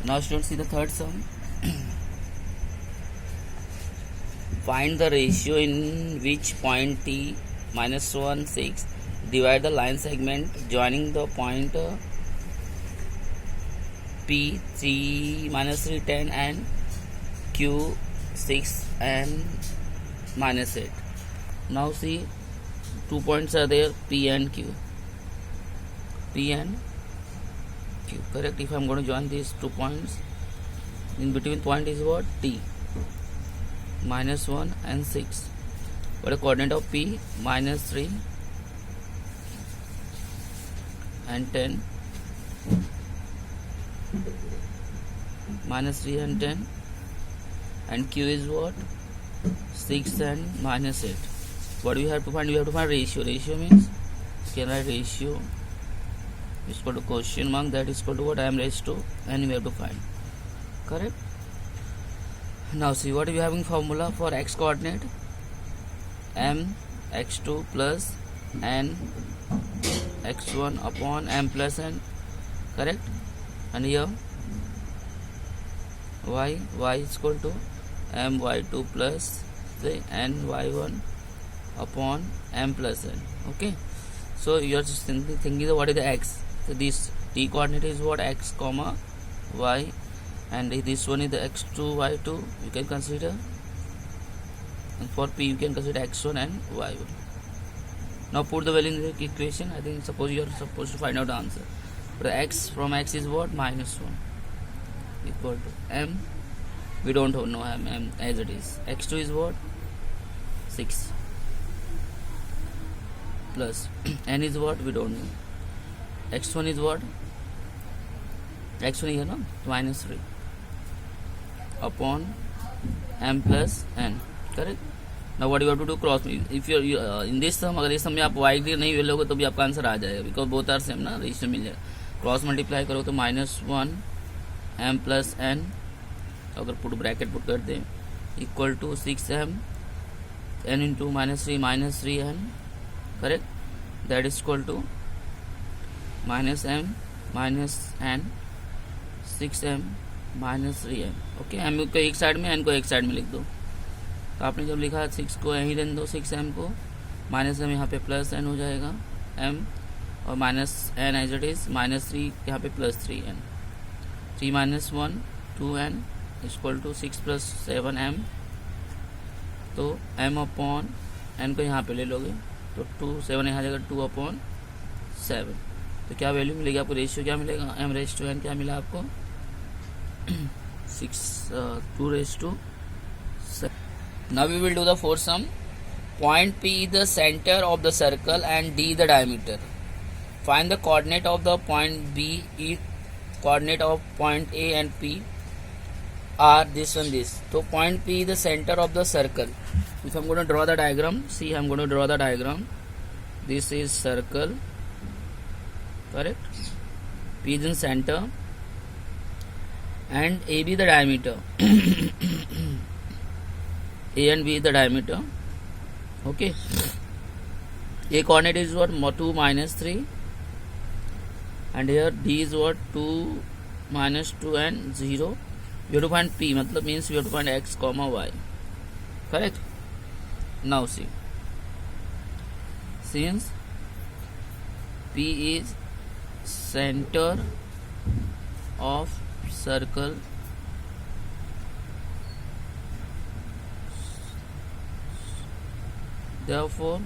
Now students, see the third sum. Find the ratio in which point t minus 1 6 divide the line segment joining the point p 3 minus 3 10 and q 6 and minus 8. Now see, 2 points are there, p and q. P and q, correct? If I am going to join these 2 points, in between point is what? T minus 1 and 6. What is the coordinate of P? Minus 3 and 10. Minus 3 and 10. And Q is what? 6 and minus 8. What do we have to find? We have to find ratio. Ratio means, you can write ratio is equal to question mark, that is equal to what? I am raised to, and we have to find. Correct? Now see, what we have in formula for x coordinate? M x2 plus n x1 upon m plus n. Correct? And here y is equal to m y2 plus the n y1 upon m plus n. Okay, so you are just thinking what is the x. So this t coordinate is what? X comma y, and this one is the x2 y2 you can consider, and for p you can consider x1 and y1. Now put the value in the equation. I think suppose you are supposed to find out the answer. But x from x is what? Minus 1 equal to m, we don't know m as it is. X2 is what? 6 plus n is what? We don't know. X1 is what? X1 here, no? Minus 3 upon m plus n. Correct? Now what you have to do? Cross. If you in this sum, अगर इस सम में आप y clear नहीं लोगे तो भी आपका answer आ जाएगा, बिकॉज बोथ आर सेम ना, रेशियो मिल जाएगा. क्रॉस मल्टीप्लाई करो तो माइनस 1 m प्लस n, अगर पुट ब्रैकेट पुट कर दें, equal to 6m n into minus 3n. Correct? That is equal to minus m minus n 6m minus 3n. Okay, m को एक side में, n को एक साइड में लिख दो. तो आपने जब लिखा 6 को यहीं रहने दो, 6m को, माइनस m यहाँ पे प्लस n हो जाएगा m, और minus n as it is, minus 3 यहाँ पे plus 3n. 3 minus 1 2n equal to 6 plus 7m. तो m अपॉन n को यहाँ पे ले लोगे तो 2 7 यहाँ जाएगा 2 अपॉन 7. तो क्या वैल्यू मिलेगी आपको? रेशियो क्या मिलेगा? m रेस टू n क्या मिला आपको? 2 raised to 7. Now we will do the fourth sum. Point P is the center of the circle and D the diameter. Find the coordinate of the point B. Coordinate of point A and P are this and this. So point P is the center of the circle. If I am going to draw the diagram, see, I am going to draw the diagram. This is circle. Correct? P is in center and AB the diameter. A and B is the diameter. Okay. A coordinate is what? 2 minus 3, and here D is what? 2 minus 2 and 0. We have to find P, matlab means we have to find x comma y. Correct? Now see, since P is center of circle, therefore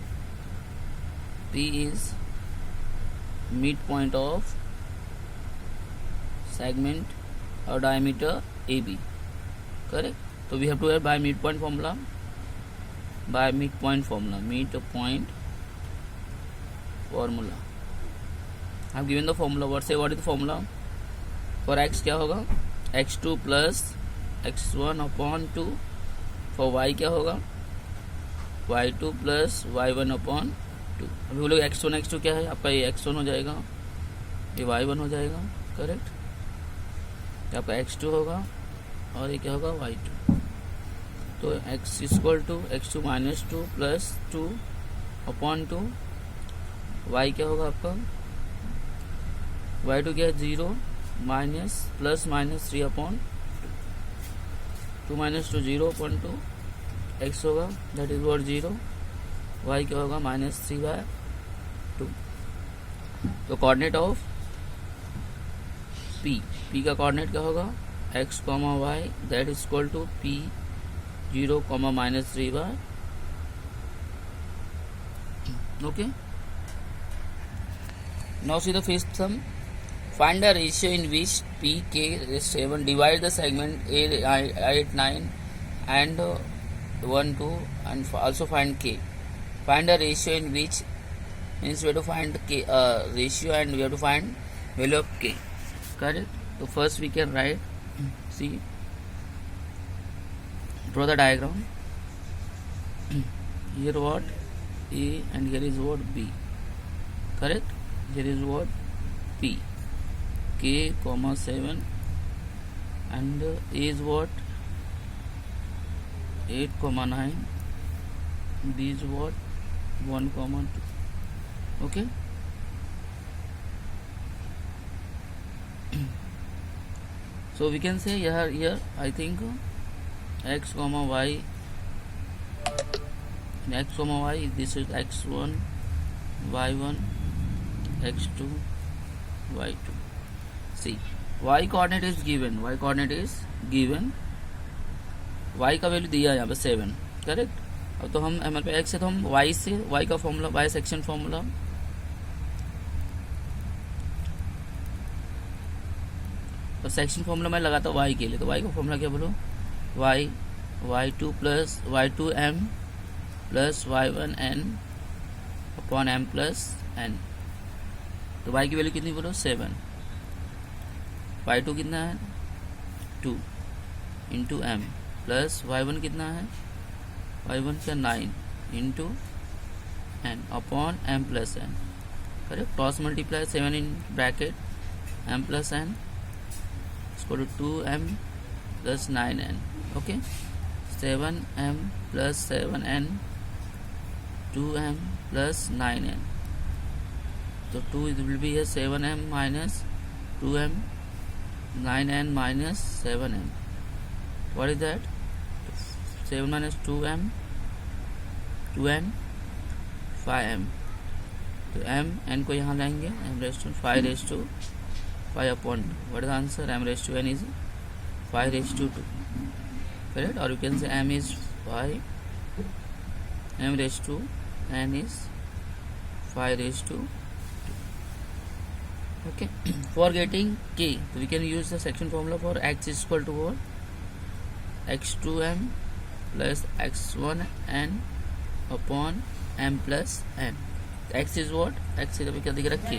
P is midpoint of segment or diameter AB. Correct? So we have to add by midpoint formula. Midpoint formula. I have given the formula. What is the formula? For x क्या होगा? x2 plus x1 upon 2. For y क्या होगा? y2 plus y1 upon 2. अभी बोलोगे x1 x2 क्या है? आपका ये x1 हो जाएगा, ये y1 हो जाएगा. करेक्ट? ये आपका x2 होगा और ये क्या होगा? y2. तो x equal to x2 minus 2 plus 2 upon 2. y क्या होगा आपका? y2 क्या है? 0 minus plus minus 3 upon 2 minus 2 0.2 x होगा दैट इज वॉट 0, वाई क्या होगा -3/2। तो कोऑर्डिनेट ऑफ पी, पी का कोऑर्डिनेट क्या होगा x, y that is equal to p 0, -3/2। okay, now see the fifth sum. Find the ratio in which p, k is 7 divide the segment a 8 9 and 1 2 and also find k. Find the ratio in which means we have to find k ratio and we have to find value of k. Correct? So first we can write, see, draw the diagram. Here what a and here is what b. Correct? Here is what p, k, 7 and a is what 8, 9, b is what 1, 2. Okay, so we can say here I think x, y, this is x1, y1, x2, y2. See, y coordinate is given, y का value दिया है यहाँ पे 7। Correct? अब तो हम हमारे पे x है तो हम y से y का फॉर्मूला, y सेक्शन फॉर्मूला, तो सेक्शन फॉर्मूला मैं लगाता हूँ y के लिए, तो y का फॉर्मूला क्या बोलो y2 plus y2m plus y1n upon m plus n। तो y की वैल्यू कितनी बोलो 7, y2 कितना है 2 इंटू m प्लस y1 कितना है y1 का 9 into n upon m plus n। Correct? Cross multiply 7 in bracket m plus n equal to 2m plus 9n। Okay, 7m plus 7n 2m plus 9n, तो 2 it will be a 7m minus 2m, 9n minus 7m. What is that? 7 minus 2m 2n 5m, तो m n को यहाँ लाएंगे, m raised to 5 raised to 5 upon 2. What is the answer? M raised to n is 5 raised to 2. Correct? Or you can say m is 5, m raised to n is 5 raised to 2. Okay. For getting k, so we can use the section formula for x is equal to what? x2m plus x1n upon m plus n. X is what? X is अभी क्या दिख रहा है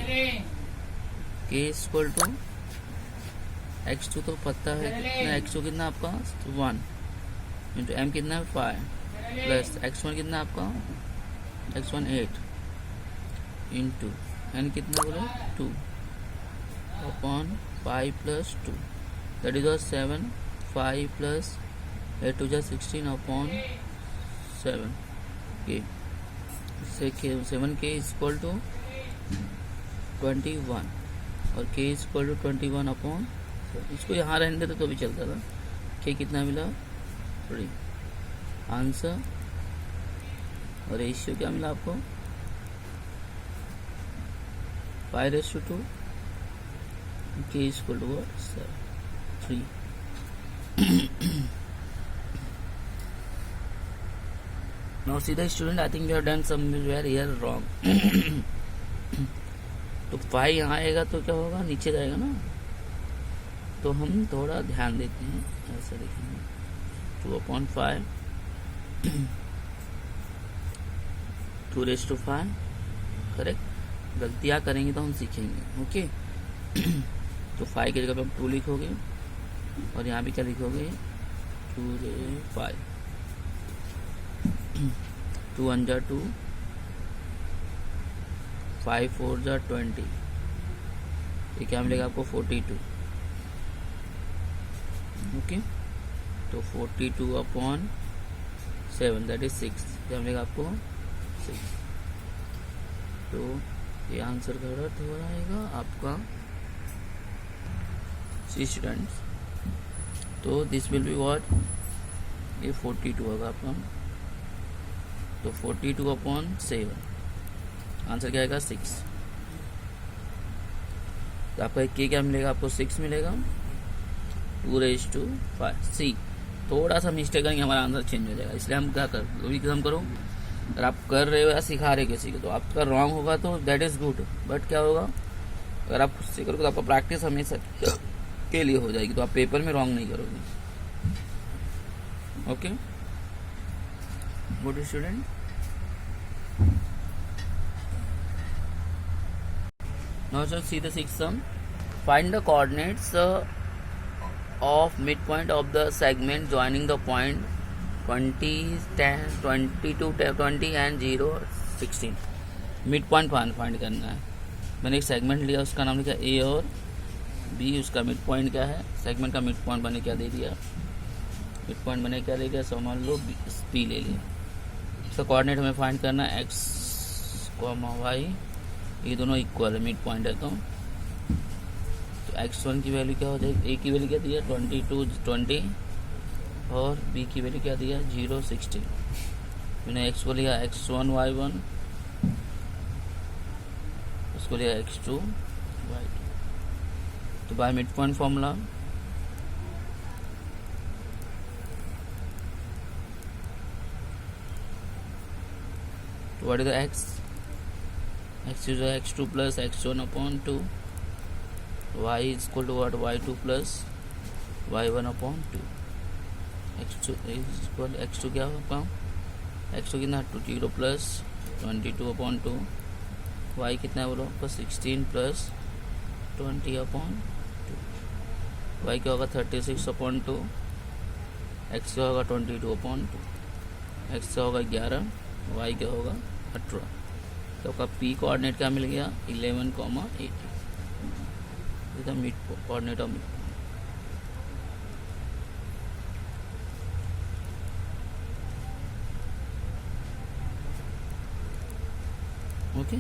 k is equal to x2 तो पता है कितना, x2 कितना आपका 1 इंटू m कितना है 5 प्लस x1 कितना आपका x1 8 इंटू n कितना बोलो 2 upon 5 plus 2 that is 7, 5 plus 8 to 16 upon 7 k, 7k is equal to 21 और k is equal to 21 upon, इसको यहाँ रहने देते तो भी चलता था। k कितना मिला 3 आंसर, और रेशियो क्या मिला आपको 5:2, k is equal to what 3। Now see the student, I think you have done somewhere here wrong। तो 5 यहाँ आएगा तो क्या होगा नीचे जाएगा ना, तो हम थोड़ा ध्यान देते हैं, ऐसा देखेंगे 2/5 2:5। करेक्ट? गलतियाँ करेंगे तो हम सीखेंगे। ओके, तो 5 की जगह पे आप 2 लिखोगे और यहाँ भी क्या लिखोगे 2/5, 2 1 जा 2, 5 4 जा 20, ये क्या मिलेगा आपको 42। ओके, तो 42 अपॉन 7 दैट इज 6, क्या मिलेगा आपको 6। तो ये आंसर करेक्ट हो जाएगा आपका सी स्टूडेंट्स, तो दिस विल बी व्हाट, ये 42 होगा आपका, तो 42/7, आंसर क्या आएगा 6। तो आपका के क्या मिलेगा, आपको 6 मिलेगा, 2⁵5। सी थोड़ा सा मिस्टेक करेंगे हमारा आंसर चेंज हो जाएगा, इसलिए हम क्या कर हम करो, अगर आप कर रहे हो या सिखा रहे हो किसी को तो आपका रॉन्ग होगा तो दैट इज गुड, बट क्या होगा अगर आप खुद से करोगे तो आपका प्रैक्टिस हमेशा के लिए हो जाएगी, तो आप पेपर में रॉन्ग नहीं करोगे। Okay good student. Now just see the sixth sum. Find the coordinates of midpoint of the segment joining the point 20, 10, 22, 20 and 0, 16. Mid point find करना है। मैंने एक सेगमेंट लिया, उसका नाम लिखा ए और बी, उसका मिड पॉइंट क्या है, सेगमेंट का मिड पॉइंट मैंने क्या दे दिया, मिड पॉइंट मैंने क्या दे दिया, सो मान लो पी ले लिया। इसका कोऑर्डिनेट हमें फाइंड करना है एक्स, वाई, ये दोनों इक्वल है, मिड पॉइंट है, तो x1 की वैल्यू क्या हो जाएगी, ए की वैल्यू क्या दिया 22, 20 और बी की वैल्यू क्या दिया 0, 16। मैंने x को लिया x1 y1, उसको लिया x2 y2। तो बाय मिड पॉइंट फॉर्मूला तो what is the x is x2 plus x1/2, y is equal to what, y2 plus y1/2, x2 is equal, x2 क्या होगा, x2 कितना 0 plus 22/2, y कितना है बोलो आपका 16 plus 20/2, y क्या होगा 36/2, x क्या होगा 22/2, x क्या होगा 11, y क्या होगा 18। तो आपका पी कोऑर्डिनेट क्या मिल गया 11,80, mid coordinate of mid. Okay